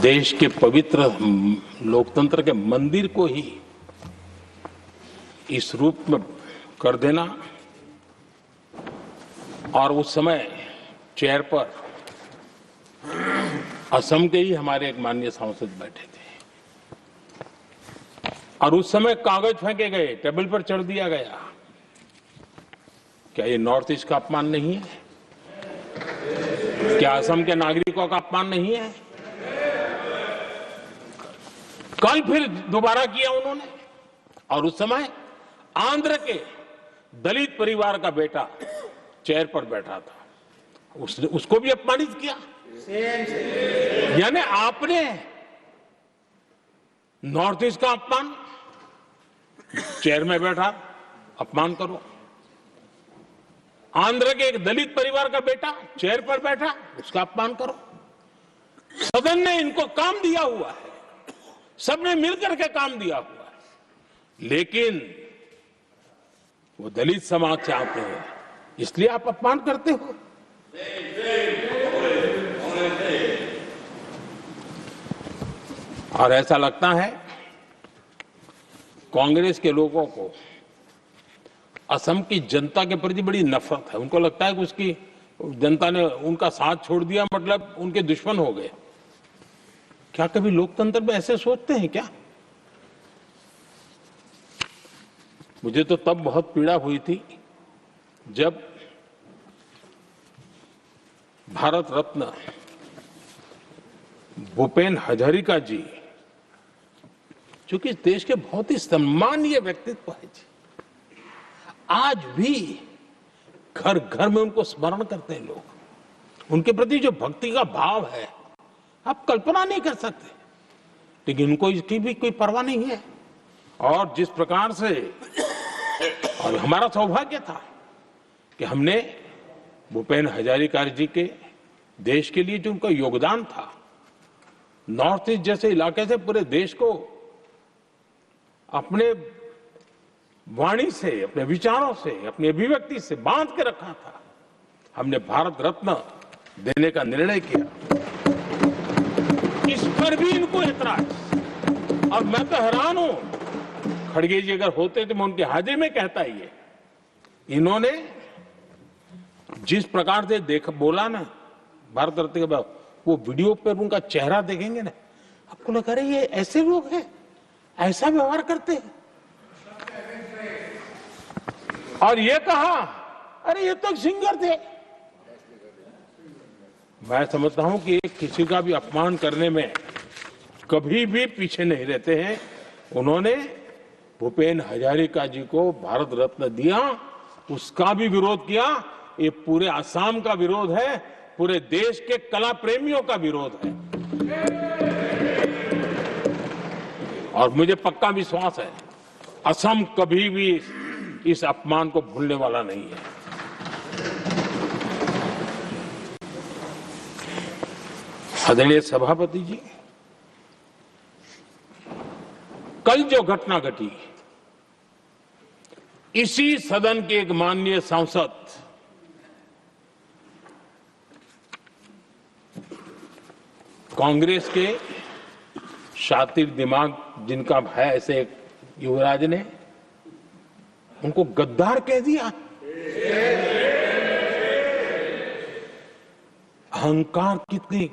देश के पवित्र लोकतंत्र के मंदिर को ही इस रूप में कर देना, और उस समय चेयर पर असम के ही हमारे एक माननीय सांसद बैठे थे और उस समय कागज फेंके गए, टेबल पर चढ़ दिया गया। क्या ये नॉर्थ ईस्ट का अपमान नहीं है? क्या असम के नागरिकों का अपमान नहीं है? कल फिर दोबारा किया उन्होंने, और उस समय आंध्र के दलित परिवार का बेटा चेयर पर बैठा था, उसको भी अपमानित किया। यानी आपने नॉर्थ ईस्ट का अपमान, चेयर में बैठा अपमान करो। आंध्र के एक दलित परिवार का बेटा चेयर पर बैठा, उसका अपमान करो। सदन ने इनको काम दिया हुआ है, सबने मिलकर के काम दिया हुआ है, लेकिन वो दलित समाज से आते हैं, इसलिए आप अपमान करते हो। और ऐसा लगता है कांग्रेस के लोगों को असम की जनता के प्रति बड़ी नफरत है। उनको लगता है कि उसकी जनता ने उनका साथ छोड़ दिया, मतलब उनके दुश्मन हो गए। क्या कभी लोकतंत्र में ऐसे सोचते हैं क्या? मुझे तो तब बहुत पीड़ा हुई थी जब भारत रत्न भूपेन हजारिका जी, जो कि देश के बहुत ही सम्मानीय व्यक्तित्व है जी, आज भी घर घर में उनको स्मरण करते हैं लोग। उनके प्रति जो भक्ति का भाव है आप कल्पना नहीं कर सकते, लेकिन उनको इसकी भी कोई परवाह नहीं है। और जिस प्रकार से, और हमारा सौभाग्य था कि हमने भूपेन हजारिका जी के देश के लिए जो उनका योगदान था, नॉर्थ ईस्ट जैसे इलाके से पूरे देश को अपने वाणी से, अपने विचारों से, अपनी अभिव्यक्ति से बांध के रखा था। हमने भारत रत्न देने का निर्णय किया, इस पर भी इनको ऐतराज। और मैं तो हैरान हूं, खड़गे जी अगर होते तो मैं उनकी हाजिरी में कहता ही है, इन्होंने जिस प्रकार से बोला ना भारत रत्न के बाद, वो वीडियो पर उनका चेहरा देखेंगे ना, आपको लगा रहे ये ऐसे लोग हैं, ऐसा व्यवहार करते हैं। और ये कहा, अरे ये तो सिंगर थे। मैं समझता हूं कि किसी का भी अपमान करने में कभी भी पीछे नहीं रहते हैं। उन्होंने भूपेन हजारिका जी को भारत रत्न दिया, उसका भी विरोध किया। ये पूरे असम का विरोध है, पूरे देश के कला प्रेमियों का विरोध है। और मुझे पक्का विश्वास है असम कभी भी इस अपमान को भूलने वाला नहीं है। आदरणीय सभापति जी, कल जो घटना घटी, इसी सदन के एक माननीय सांसद कांग्रेस के शातिर दिमाग जिनका है, ऐसे एक युवराज ने उनको गद्दार कह दिया। अहंकार कितनी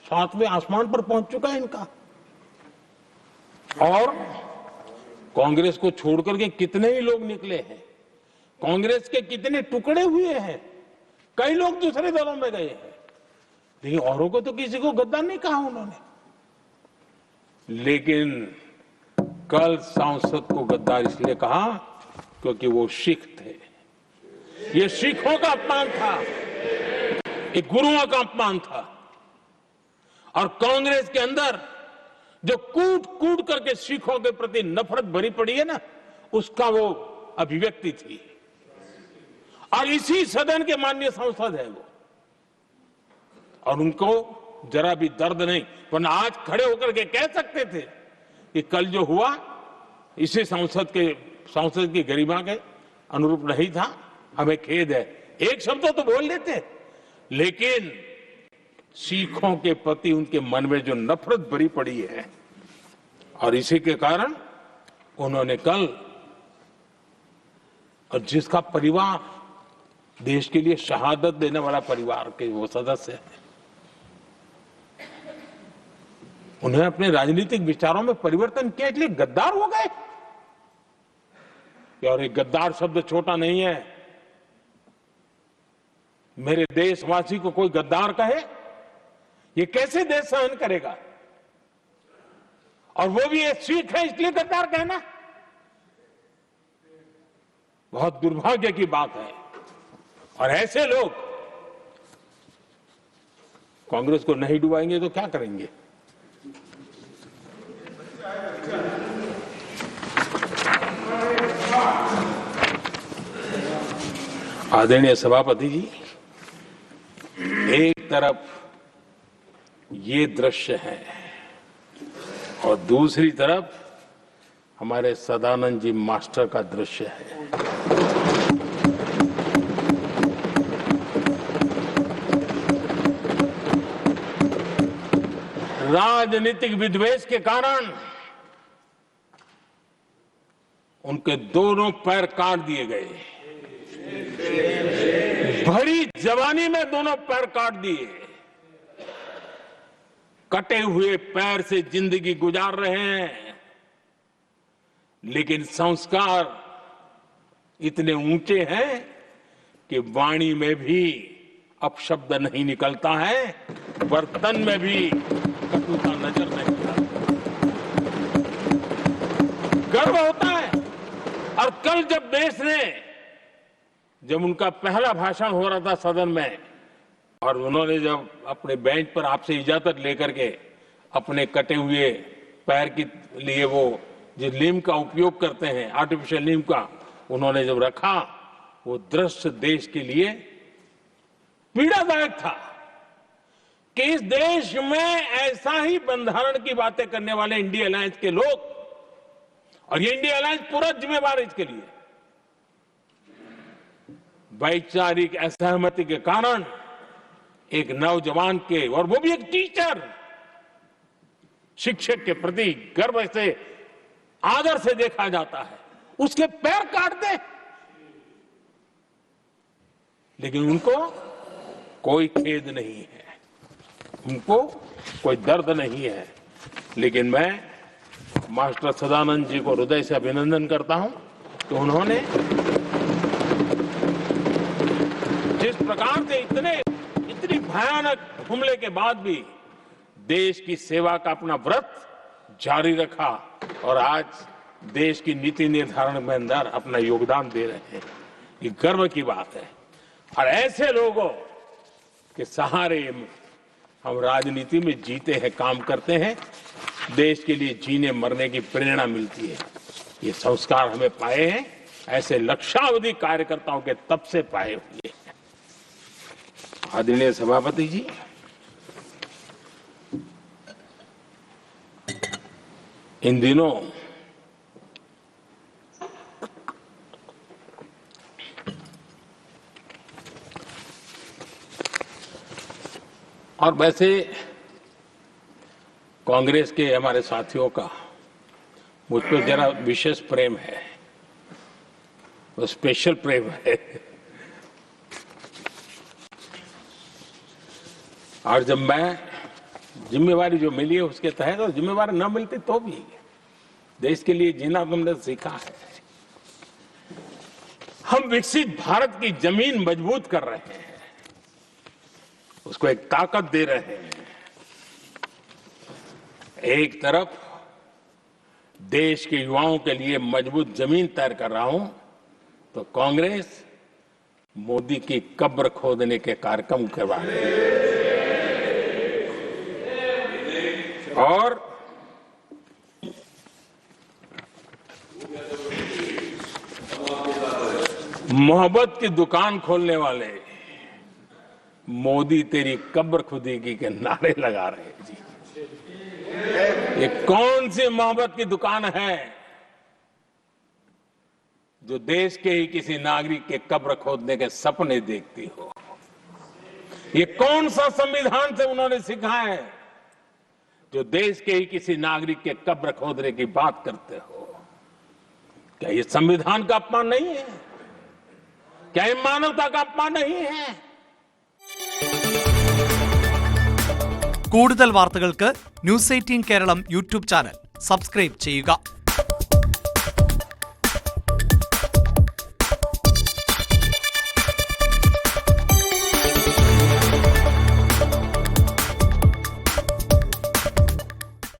सातवें आसमान पर पहुंच चुका है इनका। और कांग्रेस को छोड़कर के कितने ही लोग निकले हैं, कांग्रेस के कितने टुकड़े हुए हैं, कई लोग दूसरे दलों में गए हैं, लेकिन औरों को तो किसी को गद्दार नहीं कहा उन्होंने। लेकिन कल सांसद को गद्दार इसलिए कहा क्योंकि वो सिख थे। ये सिखों का अपमान था, ये गुरुओं का अपमान था। और कांग्रेस के अंदर जो कूट कूट करके सिखों के प्रति नफरत भरी पड़ी है ना, उसका वो अभिव्यक्ति थी। और इसी सदन के माननीय सांसद है वो, और उनको जरा भी दर्द नहीं, वरना आज खड़े होकर के कह सकते थे कि कल जो हुआ इसी सांसद की गरिमा के अनुरूप नहीं था, हमें खेद है। एक शब्द तो बोल लेते, लेकिन सिखों के प्रति उनके मन में जो नफरत भरी पड़ी है, और इसी के कारण उन्होंने कल, और जिसका परिवार देश के लिए शहादत देने वाला परिवार के वो सदस्य हैं, उन्हें अपने राजनीतिक विचारों में परिवर्तन किया, इसलिए गद्दार हो गए। और ये गद्दार शब्द छोटा नहीं है। मेरे देशवासी को कोई गद्दार कहे, ये कैसे देश सहन करेगा? और वो भी एक सिख है इसलिए गद्दार कहना बहुत दुर्भाग्य की बात है। और ऐसे लोग कांग्रेस को नहीं डुबाएंगे तो क्या करेंगे? आदरणीय सभापति जी, एक तरफ ये दृश्य है और दूसरी तरफ हमारे सदानंद जी मास्टर का दृश्य है। राजनीतिक विद्वेष के कारण उनके दोनों पैर काट दिए गए। भरी जवानी में दोनों पैर काट दिए। कटे हुए पैर से जिंदगी गुजार रहे हैं, लेकिन संस्कार इतने ऊंचे हैं कि वाणी में भी अपशब्द नहीं निकलता है, बर्तन में भी कटुता नजर नहीं आती। गर्व होता है। और कल जब उनका पहला भाषण हो रहा था सदन में, और उन्होंने जब अपने बेंच पर आपसे इजाजत लेकर के अपने कटे हुए पैर के लिए वो जो लीम का उपयोग करते हैं, आर्टिफिशियल लीम का, उन्होंने जब रखा, वो दृश्य देश के लिए पीड़ादायक था कि इस देश में ऐसा ही बंधारण की बातें करने वाले इंडिया अलायंस के लोग, और ये इंडिया अलायंस पूरा जिम्मेवार है इसके लिए, वैचारिक असहमति के कारण एक नौजवान के, और वो भी एक टीचर, शिक्षक के प्रति गर्व से, आदर से देखा जाता है, उसके पैर काट दे। लेकिन उनको कोई खेद नहीं है, उनको कोई दर्द नहीं है। लेकिन मैं मास्टर सदानंद जी को हृदय से अभिनंदन करता हूं कि उन्होंने जिस प्रकार से इतनी भयानक हमले के बाद भी देश की सेवा का अपना व्रत जारी रखा, और आज देश की नीति निर्धारण में अंदर अपना योगदान दे रहे हैं। ये गर्व की बात है। और ऐसे लोगों के सहारे हम राजनीति में जीते हैं, काम करते हैं, देश के लिए जीने मरने की प्रेरणा मिलती है। ये संस्कार हमें पाए हैं ऐसे लक्षावधि कार्यकर्ताओं के तब से पाए हुए हैं। आदरणीय सभापति जी, इन दिनों और वैसे कांग्रेस के हमारे साथियों का मुझ पर जरा विशेष प्रेम है, वो स्पेशल प्रेम है। और जब मैं जिम्मेवारी जो मिली है उसके तहत, और जिम्मेवारी न मिलती तो भी देश के लिए जीना तुमने सीखा है। हम विकसित भारत की जमीन मजबूत कर रहे हैं, उसको एक ताकत दे रहे हैं। एक तरफ देश के युवाओं के लिए मजबूत जमीन तैयार कर रहा हूं, तो कांग्रेस मोदी की कब्र खोदने के कार्यक्रम करवा रही है। और मोहब्बत की दुकान खोलने वाले मोदी तेरी कब्र खुदेगी के नारे लगा रहे हैं जी। ये कौन सी मोहब्बत की दुकान है जो देश के ही किसी नागरिक के कब्र खोदने के सपने देखती हो? ये कौन सा संविधान से उन्होंने सीखा है जो देश के ही किसी नागरिक के कब्र खोदने की बात करते हो? क्या ये संविधान का अपमान नहीं है? क्या ये मानवता का अपमान नहीं है? കൂടുതൽ വാർത്തകൾക്ക് news 18 Keralam YouTube channel subscribe ചെയ്യുക.